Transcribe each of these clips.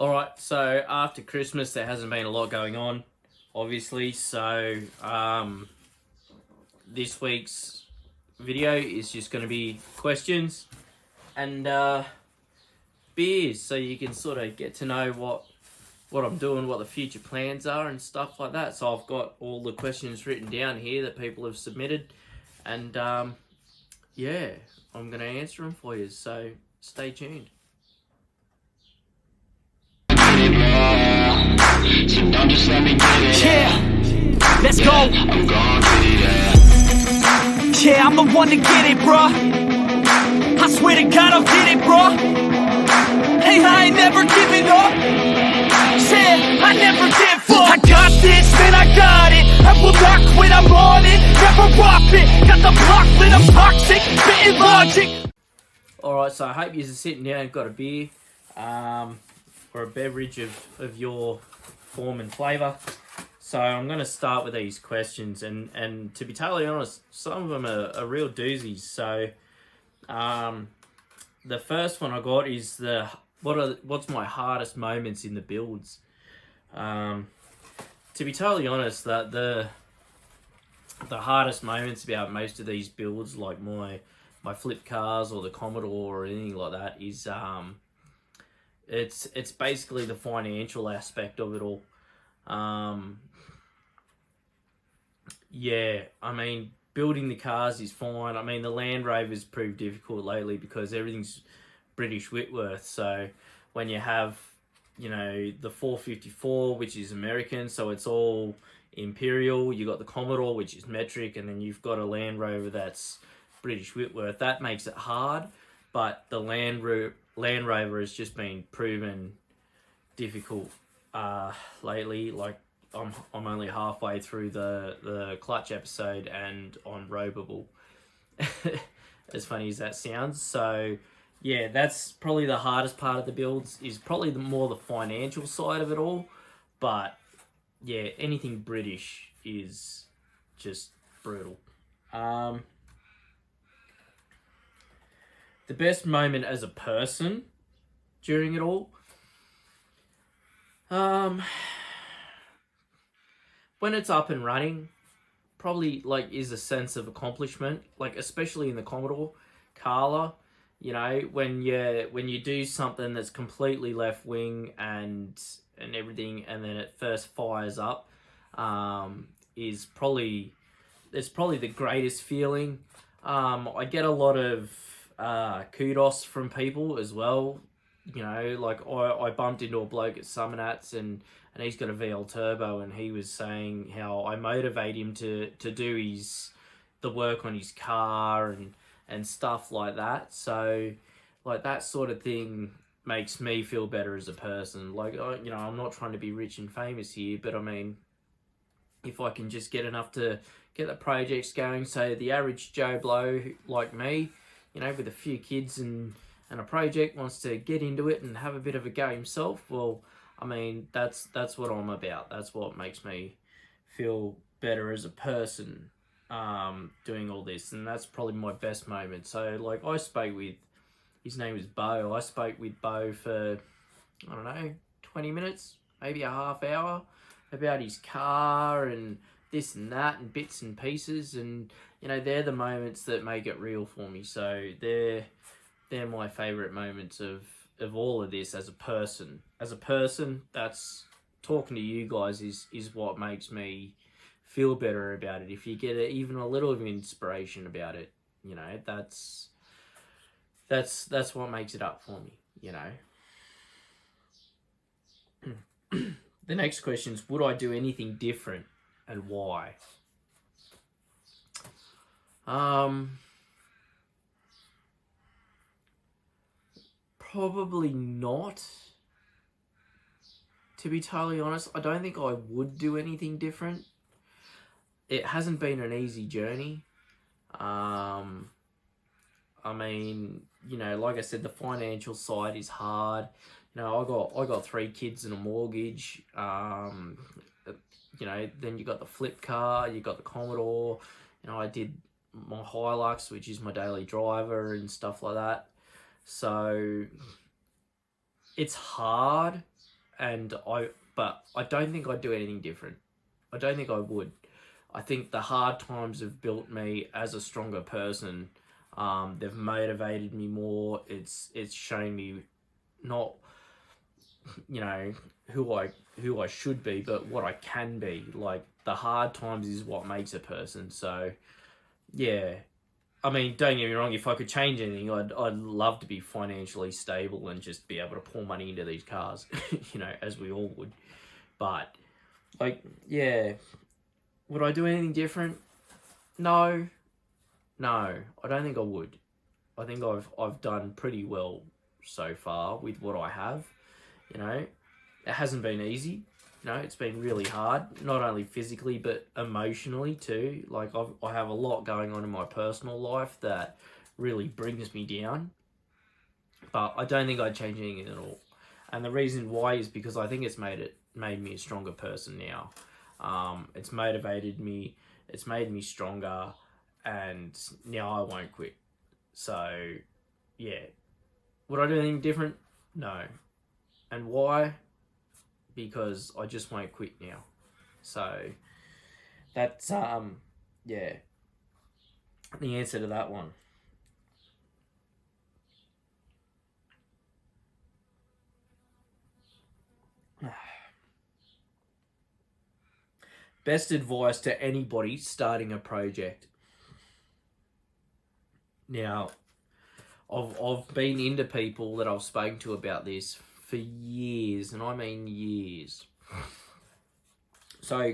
Alright, so after Christmas there hasn't been a lot going on, obviously, so this week's video is just going to be questions and beers, so you can sort of get to know what I'm doing, what the future plans are and stuff like that. So I've got all the questions written down here that people have submitted, and yeah, I'm going to answer them for you, so stay tuned. So don't just let me get it. Yeah, let's go. I'm gon' get it. Yeah, I'm the one to get it, bruh. I swear to God I'll get it, bruh. Hey, I ain't never giving up. Yeah, I never give up. I got this, man, I got it. I will not quit, I'm on it. Never rock it. Got the block lit, I'm toxic. Spitting logic. Alright, so I hope you're sitting down and got a beer or a beverage of your form and flavour. So I'm going to start with these questions, and to be totally honest, some of them are real doozies. So the first one I got is what's my hardest moments in the builds. To be totally honest, that the hardest moments about most of these builds, like my flip cars or the Commodore or anything like that, is it's basically the financial aspect of it all. Yeah, I mean, building the cars is fine. I mean, the Land Rover's proved difficult lately because everything's British Whitworth. So when you have, you know, the 454, which is American, so it's all Imperial. You got the Commodore, which is metric, and then you've got a Land Rover that's British Whitworth. That makes it hard, but the Land Rover has just been proven difficult lately. Like I'm only halfway through the clutch episode and on Ropeable, as funny as that sounds. So yeah, that's probably the hardest part of the builds, is probably more the financial side of it all. But yeah, anything British is just brutal. The best moment as a person during it all, when it's up and running, probably like is a sense of accomplishment, like especially in the Commodore Carla. You know, when you do something that's completely left wing and everything, and then it first fires up, it's probably the greatest feeling. I get a lot of kudos from people as well. You know, like I bumped into a bloke at Summonats, and he's got a VL Turbo, and he was saying how I motivate him to do the work on his car and stuff like that. So like that sort of thing makes me feel better as a person. Like, you know, I'm not trying to be rich and famous here, but I mean, if I can just get enough to get the projects going, so the average Joe Blow like me, you know, with a few kids and a project, wants to get into it and have a bit of a go himself, well, I mean, that's what I'm about. That's what makes me feel better as a person, doing all this, and that's probably my best moment. So like, I spoke with, his name is Bo, I spoke with Bo for, I don't know, 20 minutes, maybe a half hour, about his car and this and that and bits and pieces, and you know, they're the moments that make it real for me. So they're my favorite moments of all of this as a person. As a person, that's talking to you guys is what makes me feel better about it. If you get even a little of inspiration about it, you know, that's what makes it up for me, you know. The next question is, would I do anything different and why? Probably not. To be totally honest, I don't think I would do anything different. It hasn't been an easy journey. I mean, you know, like I said, the financial side is hard. You know, I got 3 kids and a mortgage. You know, then you got the flip car, you got the Commodore. You know, I did my Hilux, which is my daily driver and stuff like that. So it's hard, but I don't think I'd do anything different. I don't think I would. I think the hard times have built me as a stronger person. They've motivated me more. It's shown me not, who I should be, but what I can be. Like, the hard times is what makes a person. So yeah, I mean, don't get me wrong, if I could change anything, I'd love to be financially stable and just be able to pour money into these cars, as we all would. But, yeah, would I do anything different? No, I don't think I would. I think I've done pretty well so far with what I have. It hasn't been easy. It's been really hard, not only physically but emotionally too. Like, I have a lot going on in my personal life that really brings me down. But I don't think I'd change anything at all. And the reason why is because I think it's made me a stronger person now. It's motivated me. It's made me stronger, and now I won't quit. So, yeah. Would I do anything different? No. And why? Because I just won't quit now. So that's yeah, the answer to that one. Best advice to anybody starting a project. Now, I've been into people that I've spoken to about this for years, and I mean years. So,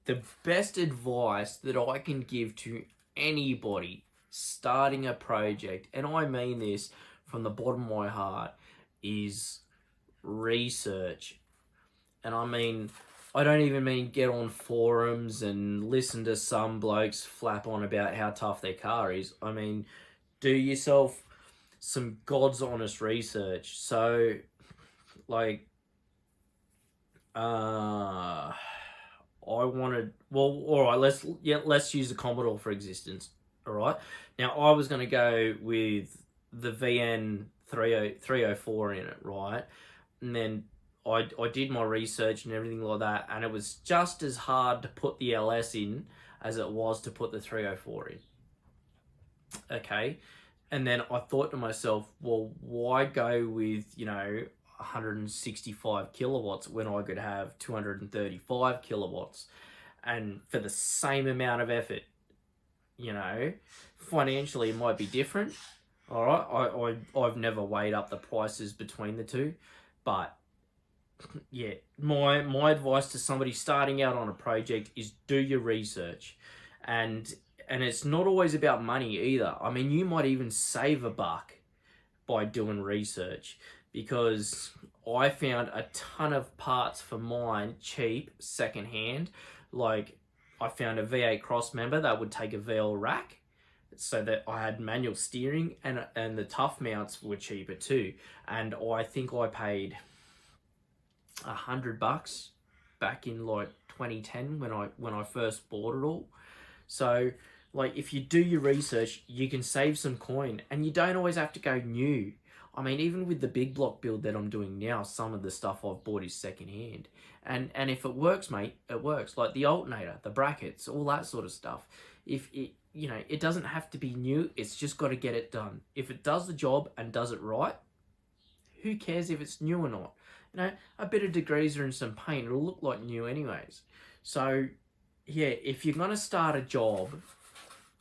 the best advice that I can give to anybody starting a project, and I mean this from the bottom of my heart, is research. And I mean, I don't even mean get on forums and listen to some blokes flap on about how tough their car is. I mean, do yourself some God's honest research. So, I wanted, well, all right, let's use the Commodore for existence. All right, now I was going to go with the VN 304 in it, right? And then I did my research and everything like that, and it was just as hard to put the LS in as it was to put the 304 in. Okay, and then I thought to myself, well, why go with 165 kilowatts when I could have 235 kilowatts, and for the same amount of effort? Financially it might be different. All right, I've never weighed up the prices between the two, but yeah, my advice to somebody starting out on a project is do your research, and it's not always about money either. I mean, you might even save a buck by doing research, because I found a ton of parts for mine cheap, secondhand. Like, I found a V8 cross member that would take a VL rack, so that I had manual steering, and the tough mounts were cheaper too. And I think I paid $100 back in like 2010 when I first bought it all. So, like, if you do your research, you can save some coin, and you don't always have to go new. I mean, even with the big block build that I'm doing now, some of the stuff I've bought is secondhand. And if it works, mate, it works. Like the alternator, the brackets, all that sort of stuff. If it, it doesn't have to be new. It's just got to get it done. If it does the job and does it right, who cares if it's new or not? A bit of degreaser and some paint, it'll look like new anyways. So, yeah, if you're going to start a job,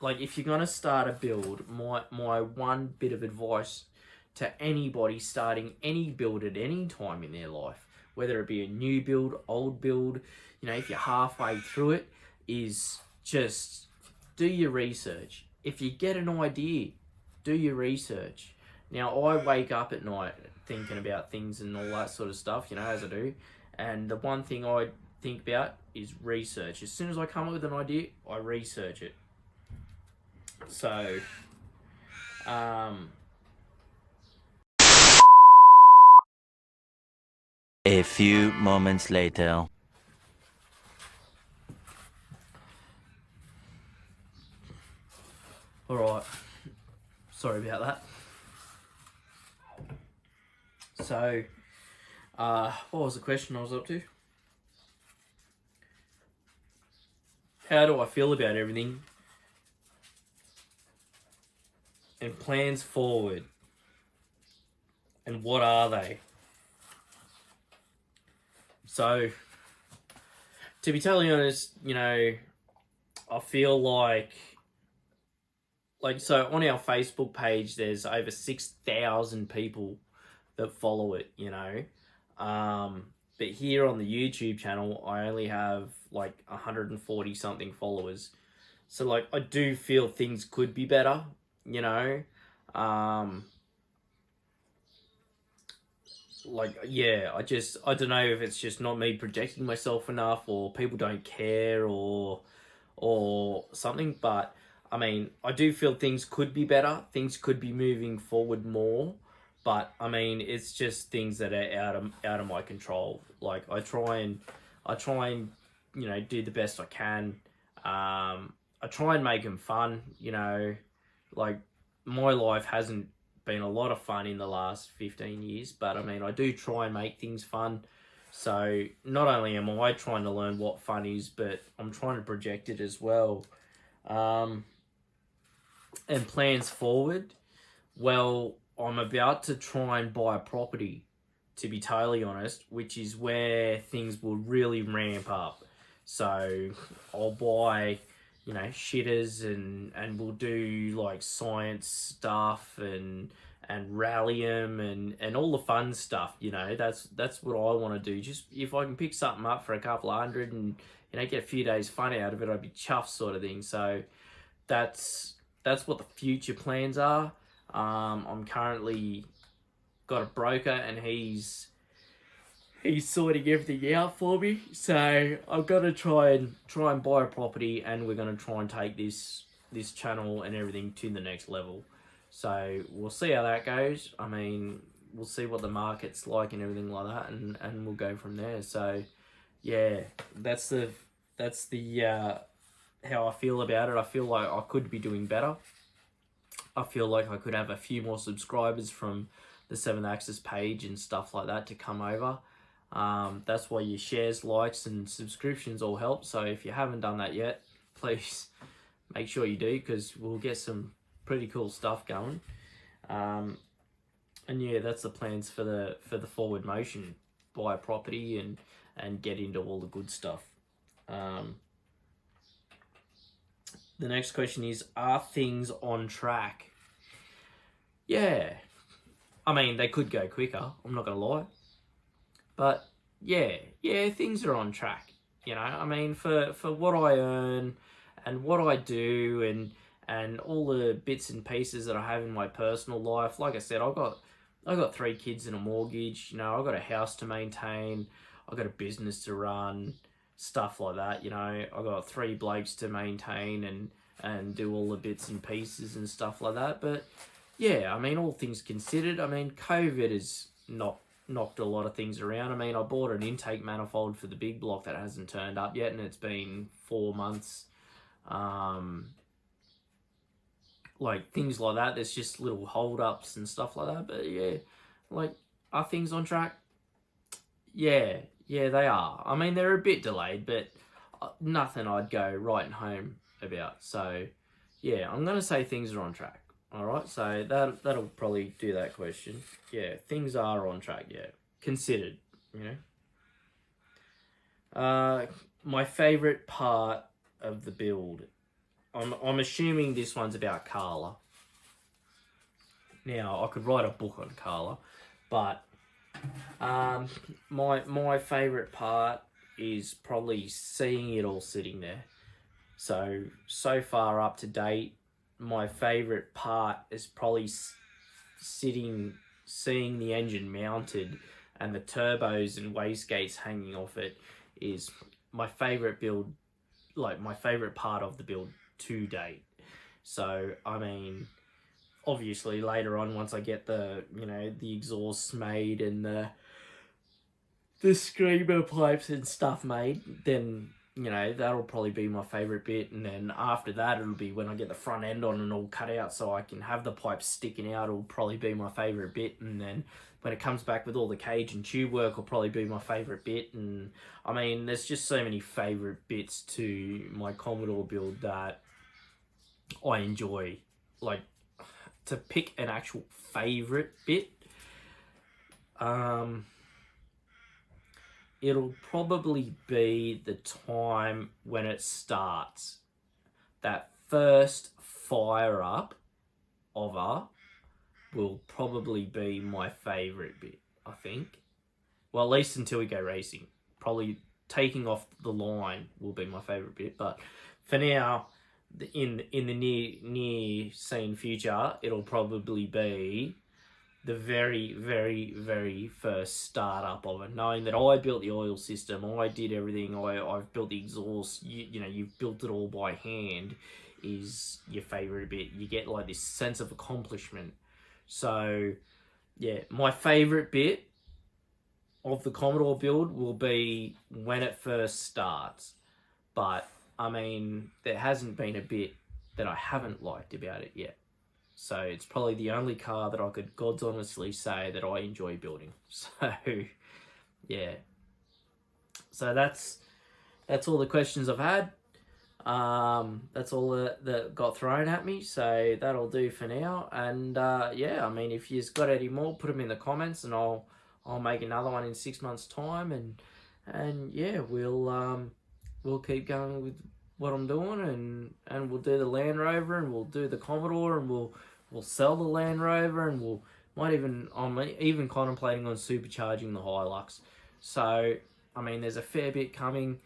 like if you're going to start a build, my one bit of advice to anybody starting any build at any time in their life, whether it be a new build, old build, if you're halfway through it, is just do your research. If you get an idea, do your research. Now, I wake up at night thinking about things and all that sort of stuff, as I do. And the one thing I think about is research. As soon as I come up with an idea, I research it. So, A few moments later. Alright, sorry about that. So, What was the question I was up to? How do I feel about everything? And plans forward. And what are they? So, to be totally honest, you know, I feel like so on our Facebook page, there's over 6,000 people that follow it, you know. But here on the YouTube channel, I only have like 140 something followers. So like, I do feel things could be better, you know. Like, yeah, I don't know if it's just not me projecting myself enough, or people don't care, or something. But I mean, I do feel things could be better. Things could be moving forward more. But I mean, it's just things that are out of my control. Like, I try and you know, do the best I can. I try and make them fun. You know, like, my life hasn't been a lot of fun in the last 15 years, but I mean, I do try and make things fun. So not only am I trying to learn what fun is, but I'm trying to project it as well. And plans forward, well, I'm about to try and buy a property, to be totally honest, which is where things will really ramp up. So I'll buy, you know, shitters, and we'll do like science stuff and rallium and all the fun stuff, you know. That's what I want to do. Just if I can pick something up for a couple of hundred and, you know, get a few days fun out of it, I'd be chuffed, sort of thing. So that's what the future plans are. I'm currently got a broker, and he's sorting everything out for me. So I'm gonna try and buy a property, and we're gonna try and take this channel and everything to the next level. So we'll see how that goes. I mean, we'll see what the market's like and everything like that, and we'll go from there. So yeah, that's the how I feel about it. I feel like I could be doing better. I feel like I could have a few more subscribers from the 7th Axis page and stuff like that to come over. That's why your shares, likes, and subscriptions all help. So if you haven't done that yet, please make sure you do, because we'll get some pretty cool stuff going. And yeah, that's the plans for the forward motion. Buy a property and get into all the good stuff. The next question is, are things on track? Yeah. I mean, they could go quicker, I'm not going to lie. But yeah, things are on track. You know, I mean, for what I earn and what I do and all the bits and pieces that I have in my personal life. Like I said, I got 3 kids and a mortgage. You know, I got a house to maintain. I got a business to run. Stuff like that, you know. I got 3 blokes to maintain and do all the bits and pieces and stuff like that. But yeah, I mean, all things considered, I mean, COVID has knocked a lot of things around. I mean, I bought an intake manifold for the big block that hasn't turned up yet, and it's been 4 months. Like, things like that. There's just little hold-ups and stuff like that. But yeah, like, are things on track? Yeah, they are. I mean, they're a bit delayed, but nothing I'd go writing home about. So, yeah, I'm going to say things are on track. All right, so that'll probably do that question. Yeah, things are on track, yeah. Considered, you know. My favourite part of the build. I'm assuming this one's about Carla. Now, I could write a book on Carla, but my favourite part is probably seeing it all sitting there. So far up to date, my favourite part is probably seeing the engine mounted and the turbos and wastegates hanging off it is my favourite build, like my favourite part of the build to date. So, I mean, obviously later on, once I get the, you know, the exhausts made and the screamer pipes and stuff made, then, you know, that'll probably be my favourite bit. And then after that, it'll be when I get the front end on and all cut out so I can have the pipes sticking out. It'll probably be my favourite bit. And then when it comes back with all the cage and tube work, will probably be my favourite bit. And I mean, there's just so many favourite bits to my Commodore build that I enjoy. Like, to pick an actual favourite bit, it'll probably be the time when it starts. That first fire up of her will probably be my favourite bit, I think. Well, at least until we go racing. Probably taking off the line will be my favourite bit. But for now, in the near seen future, it'll probably be the very, very, very first startup of it. Knowing that I built the oil system, I did everything, I've built the exhaust, you know, you've built it all by hand, is your favourite bit. You get like this sense of accomplishment. So, yeah, my favourite bit of the Commodore build will be when it first starts. But, I mean, there hasn't been a bit that I haven't liked about it yet. So it's probably the only car that I could God's honestly say that I enjoy building. So, yeah. So that's all the questions I've had. That's all that got thrown at me. So that'll do for now. And yeah, I mean, if you've got any more, put them in the comments, and I'll make another one in 6 months' time. And yeah, we'll keep going with what I'm doing, and we'll do the Land Rover, and we'll do the Commodore, and we'll sell the Land Rover, and I'm even contemplating on supercharging the Hilux. So, I mean, there's a fair bit coming.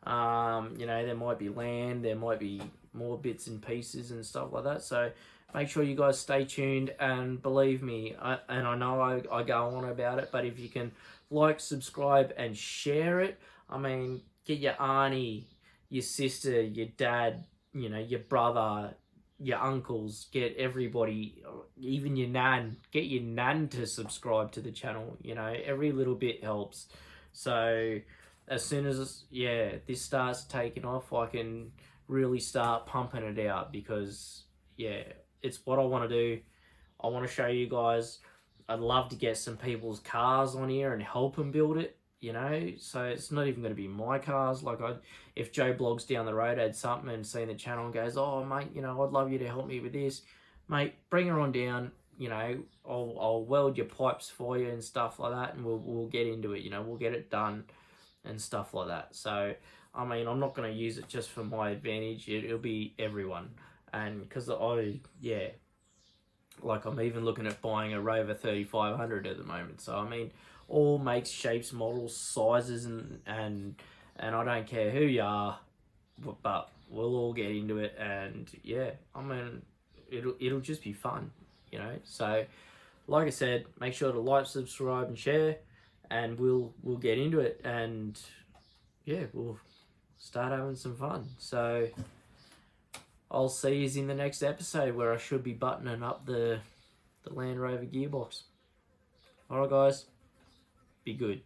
You know, there might be land, there might be more bits and pieces and stuff like that. So make sure you guys stay tuned, and believe me, I know I go on about it, but if you can like, subscribe, and share it, I mean, get your auntie, your sister, your dad, you know, your brother, your uncles, get everybody, even your nan, get your nan to subscribe to the channel. You know, every little bit helps. So as soon as this starts taking off, I can really start pumping it out, because yeah, it's what I want to do. I want to show you guys. I'd love to get some people's cars on here and help them build it, you know. So it's not even going to be my cars. Like, if Joe Blogs down the road had something and seen the channel and goes, oh mate, you know, I'd love you to help me with this, mate, bring her on down. You know, I'll weld your pipes for you and stuff like that, and we'll get into it. You know, we'll get it done and stuff like that. So I mean, I'm not going to use it just for my advantage. It'll be everyone. And because like, I'm even looking at buying a Rover 3500 at the moment. So I mean, all makes, shapes, models, sizes, and I don't care who you are, but we'll all get into it. And yeah, I mean, it'll just be fun, you know. So like I said, make sure to like, subscribe, and share, and we'll get into it. And yeah, we'll start having some fun. So I'll see you in the next episode, where I should be buttoning up the Land Rover gearbox. Alright guys, be good.